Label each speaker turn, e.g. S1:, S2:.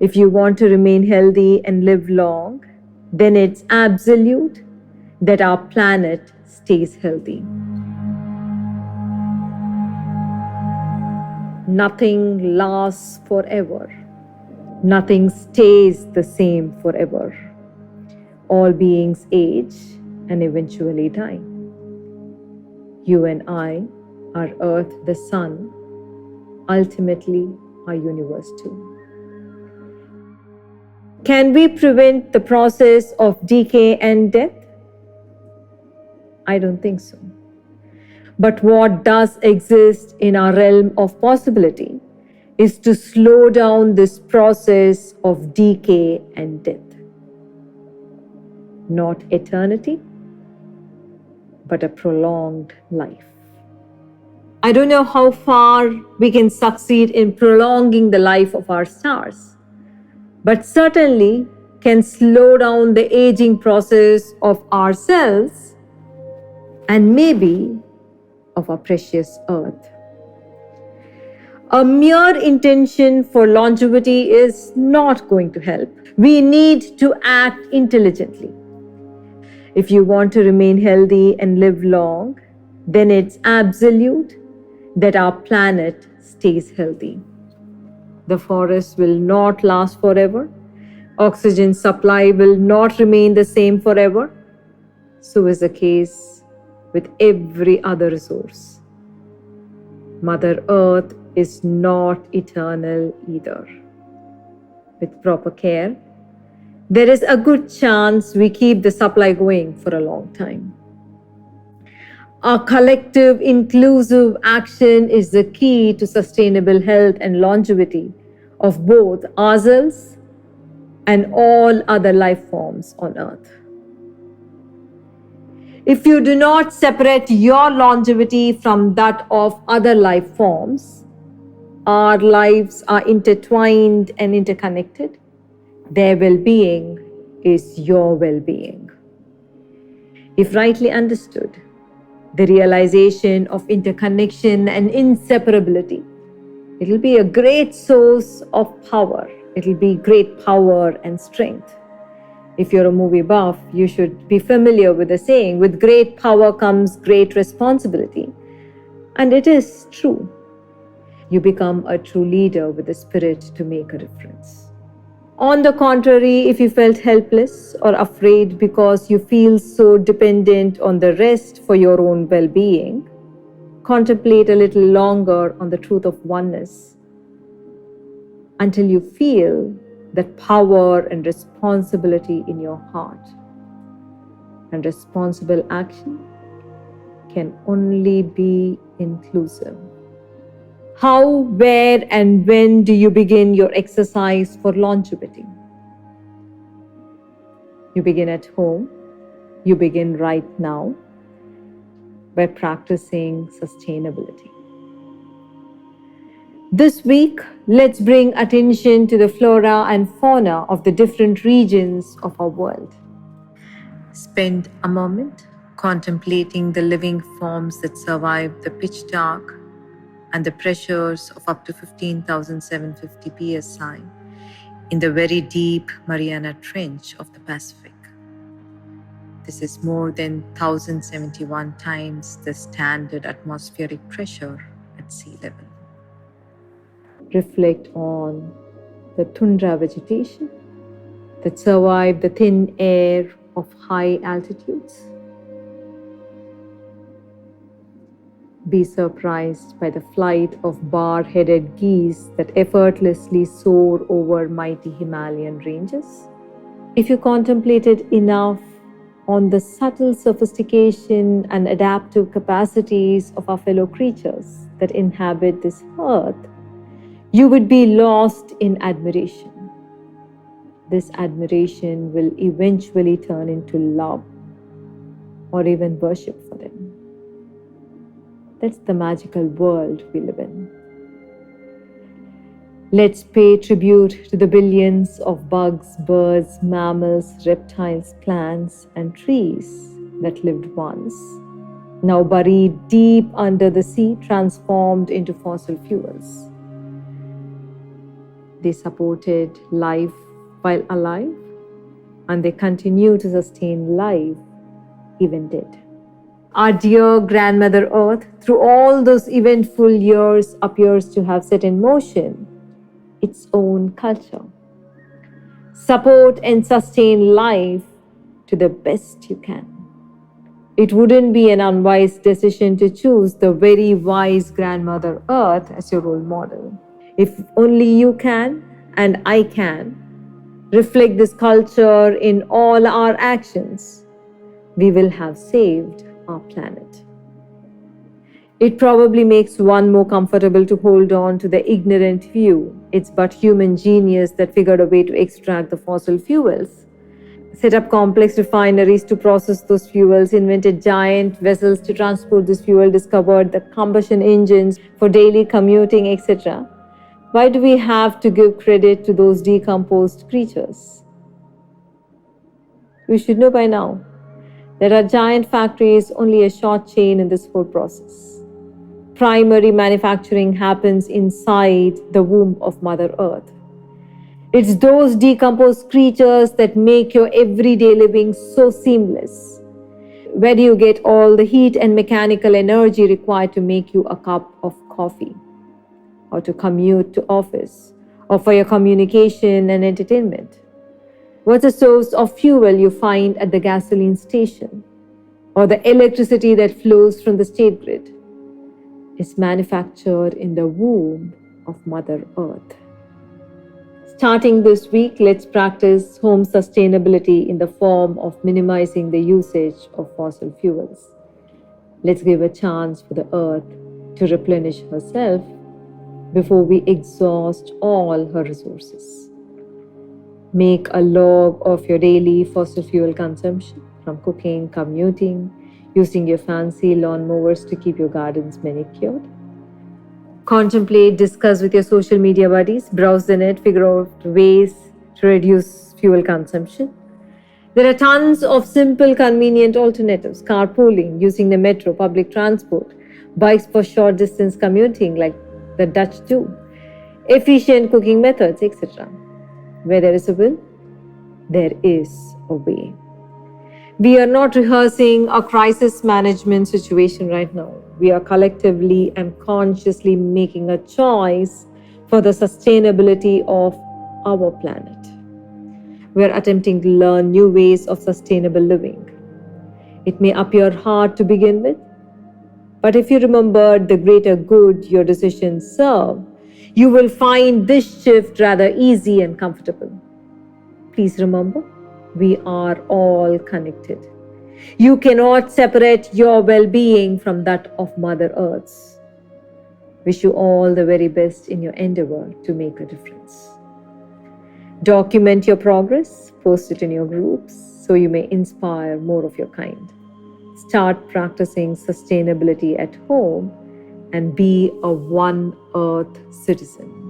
S1: If you want to remain healthy and live long, then it's absolute that our planet stays healthy. Nothing lasts forever. Nothing stays the same forever. All beings age and eventually die. You and I, our Earth, the Sun, ultimately our universe too. Can we prevent the process of decay and death? I don't think so. But what does exist in our realm of possibility is to slow down this process of decay and death. Not eternity, but a prolonged life. I don't know how far we can succeed in prolonging the life of our stars, but certainly can slow down the aging process of ourselves and maybe of our precious Earth. A mere intention for longevity is not going to help. We need to act intelligently. If you want to remain healthy and live long, then it's absolute that our planet stays healthy. The forest will not last forever. Oxygen supply will not remain the same forever. So is the case with every other resource. Mother Earth is not eternal either. With proper care, there is a good chance we keep the supply going for a long time. Our collective, inclusive action is the key to sustainable health and longevity of both ourselves and all other life forms on Earth. If you do not separate your longevity from that of other life forms, our lives are intertwined and interconnected. Their well-being is your well-being. If rightly understood, the realization of interconnection and inseparability, it will be a great source of power. It will be great power and strength. If you're a movie buff, you should be familiar with the saying, with great power comes great responsibility. And it is true. You become a true leader with the spirit to make a difference. On the contrary, if you felt helpless or afraid because you feel so dependent on the rest for your own well-being, contemplate a little longer on the truth of oneness until you feel that power and responsibility in your heart. And responsible action can only be inclusive. How, where, and when do you begin your exercise for longevity? You begin at home. You begin right now by practicing sustainability. This week, let's bring attention to the flora and fauna of the different regions of our world. Spend a moment contemplating the living forms that survive the pitch dark and the pressures of up to 15,750 psi in the very deep Mariana Trench of the Pacific. This is more than 1,071 times the standard atmospheric pressure at sea level. Reflect on the tundra vegetation that survive the thin air of high altitudes. Be surprised by the flight of bar-headed geese that effortlessly soar over mighty Himalayan ranges. If you contemplated enough on the subtle sophistication and adaptive capacities of our fellow creatures that inhabit this earth, you would be lost in admiration. This admiration will eventually turn into love or even worship for them. That's the magical world we live in. Let's pay tribute to the billions of bugs, birds, mammals, reptiles, plants, and trees that lived once, now buried deep under the sea, transformed into fossil fuels. They supported life while alive, and they continue to sustain life even dead. Our dear grandmother Earth, through all those eventful years, appears to have set in motion its own culture. Support and sustain life to the best you can. It wouldn't be an unwise decision to choose the very wise grandmother Earth as your role model. If only you can, and I can, reflect this culture in all our actions, we will have saved our planet. It probably makes one more comfortable to hold on to the ignorant view it's but human genius that figured a way to extract the fossil fuels, set up complex refineries to process those fuels, invented giant vessels to transport this fuel, discovered the combustion engines for daily commuting, etc. Why do we have to give credit to those decomposed creatures? We should know by now that our giant factory is only a short chain in this whole process. Primary manufacturing happens inside the womb of Mother Earth. It's those decomposed creatures that make your everyday living so seamless. Where do you get all the heat and mechanical energy required to make you a cup of coffee, or to commute to office, or for your communication and entertainment? What's the source of fuel you find at the gasoline station, or the electricity that flows from the state grid? It's manufactured in the womb of Mother Earth. Starting this week, let's practice home sustainability in the form of minimizing the usage of fossil fuels. Let's give a chance for the Earth to replenish herself before we exhaust all her resources. Make a log of your daily fossil fuel consumption, from cooking, commuting, using your fancy lawn mowers to keep your gardens manicured. Contemplate, discuss with your social media buddies, browse the net, figure out ways to reduce fuel consumption. There are tons of simple, convenient alternatives: carpooling, using the metro, public transport, bikes for short distance commuting like the Dutch do, efficient cooking methods, etc. Where there is a will, there is a way. We are not rehearsing a crisis management situation right now. We are collectively and consciously making a choice for the sustainability of our planet. We are attempting to learn new ways of sustainable living. It may appear hard to begin with, but if you remember the greater good your decisions serve, you will find this shift rather easy and comfortable. Please remember, we are all connected. You cannot separate your well-being from that of Mother Earth's. Wish you all the very best in your endeavor to make a difference. Document your progress, post it in your groups so you may inspire more of your kind. Start practicing sustainability at home and be a One Earth citizen.